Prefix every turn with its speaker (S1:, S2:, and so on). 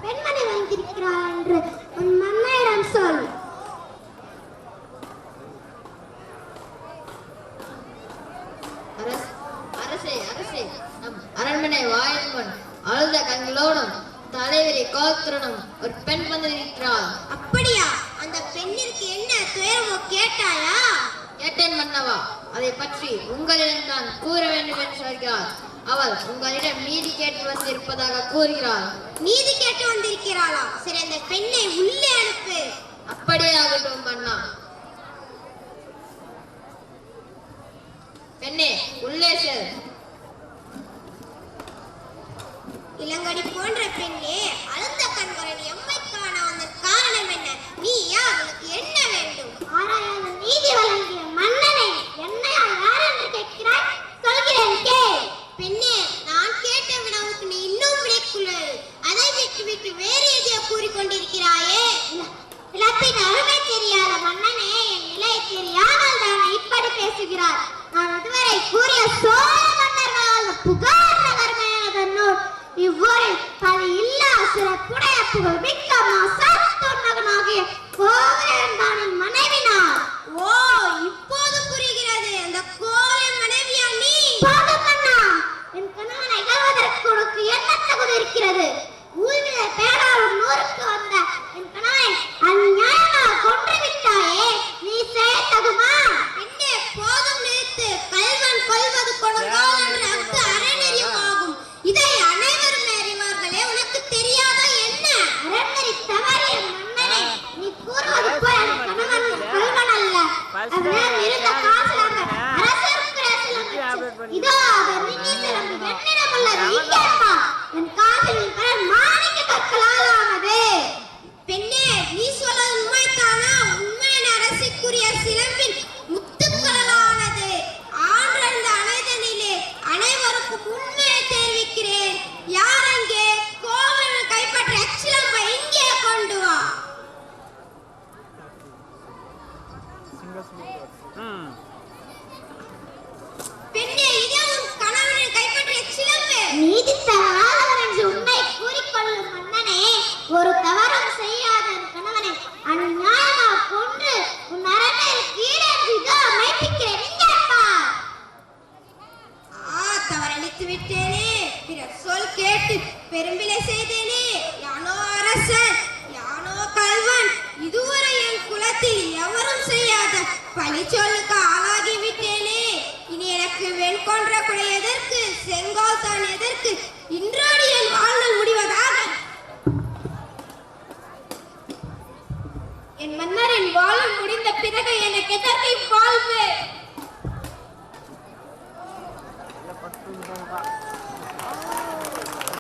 S1: பெண்மணி வந்திருக்கிறார் என்று உன் மன்னையிடம் சொல்.
S2: அரசே அரசே, நம் அரண்மனை வாயில் முன் அழுத கண்களோடும் தலைவரை கோத்திரனும் ஒரு பெண் வந்திருக்கிறாள்.
S1: அப்படியா? அந்த பெண்ணிற்கு என்ன துயரமோ கேட்டாயா?
S2: கேட்டேன் மன்னவா. அதை பற்றி உங்களிடம் நான் கூற வேண்டும் என்று சொல்கிறார். அவள் உங்களிடம் நீதி கேட்டு வந்திருப்பதாக கூறுகிறாள்.
S1: நீதி கேட்டு வந்திருக்கிறாளா? சரி, அந்த பெண்ணை உள்ளே அனுப்பு.
S2: அப்படியே ஆகட்டும் மன்னா. பெண்ணே, உள்ளே செல்.
S1: இளங்கடி போன்ற பெண்ணே, அழுந்த கண்களுடன் எம்மை காண வந்த காரணம் என்ன? நீ யார்? உனக்கு என்ன வேண்டும்? ஆராயாத நீதி வழங்கிய மன்னனே, என்னையா யார் என்று கேட்கிறாய்? சொல்கிறேன் கேள். பெண்ணே, நான் கேட்ட வினாவுக்கு நீ இன்னும் விடைக்குள்ளது. அதை விட்டு வேறு எதையோ கூறிக்கொண்டிருக்கிறாயே. இழப்பின் அருமை தெரியாத மன்னனே, என் நிலை தெரியாமல் தான் இப்படி பேசுகிறார். நான் இதுவரை கூறிய சோழ மன்னர்களால் புகார் நகர்மையானது நூல். இவ்வூரில் பல இல்லா சிறப்புடைய புகழ் மிக்க மாசாத்தூர் மகனாகிய கோவலன்தானின் மனைவினார். ஓ, இப்போது புரிகிறது. அந்த கோவலன் மனைவியா நீ? போதும் மன்னா, என் கணவனை இகழ்வதற்கு உனக்கு என்ன தகுதி இருக்கிறது? ஊர்வில பேராளர் 100க்கு வந்த என் கணவனை அநியாயமாக கொன்று விட்டாயே, நீ செய்ய தகுமா? என்ன? போதும், நிறுத்து. கல்வன் கொல்வது கொடுங்கோல் என்று அர்த்த அறநெறியுமாகும். இதை அனைவரும் அறிவார்களே, உனக்கு தெரியாதா என்ன? அறநெறி தவறிய மன்னனை நீ கூறுவது போல என் கணவன் கல்வன் அல்ல. அவன் இருந்த காசலாக அரசருக்கு ரசலம். இதோ அவர் நின்னி சிறந்து என்னிடம் உள்ளது. இங்கேப்பா, என் காதலின் கடன் மாணிக்க கற்களால் ஆனது. பெண்ணே, நீ சொல்வது உண்மைதானா? உண்மையின் அரசிக்குரிய சிலம்பின் முத்துக்களானது. ஆன்றந்த அனைதனிலே அனைவருக்கும் உண்மையை தெரிவிக்கிறேன். யார் அங்கே? கோவலன் கைப்பற்ற சிலம்பை இங்கே கொண்டு வா. பெண்ணே, இதே உன் கணவனின் கைப்பற்றிய சிலம்பு. நீதி தவறாதவர் என்று உன்னை கூறிக்கொள்ளும் மன்னனே, ஒரு தவறும் செய்யாத கணவனை அநியாயமாக கொன்று உன் அரண்மனை கீழே இதோ மெய்ப்பிக்கிறேன். இங்கே பார். தவறளித்து விட்டேனே, பிறர் சொல் கேட்டு பெரும்பிழை செய்தேனே. யானோ அரசன், யானோ கல்வன், இதுவரை என் குலத்தில் எவரும் செய்யாத பழி சொல்லுக்கு ஆளாகி விட்டேனே. இனி எனக்கு வெண் கொன்ற குடை எதற்கு? செங்கோல் தான் எதற்கு? இன்றோடு என் வாழ்நாள் முடிவதாக. என் மன்னரின் வாழ்வு முடிந்த பிறகு எனக்கு எதற்கு வாழ்வு?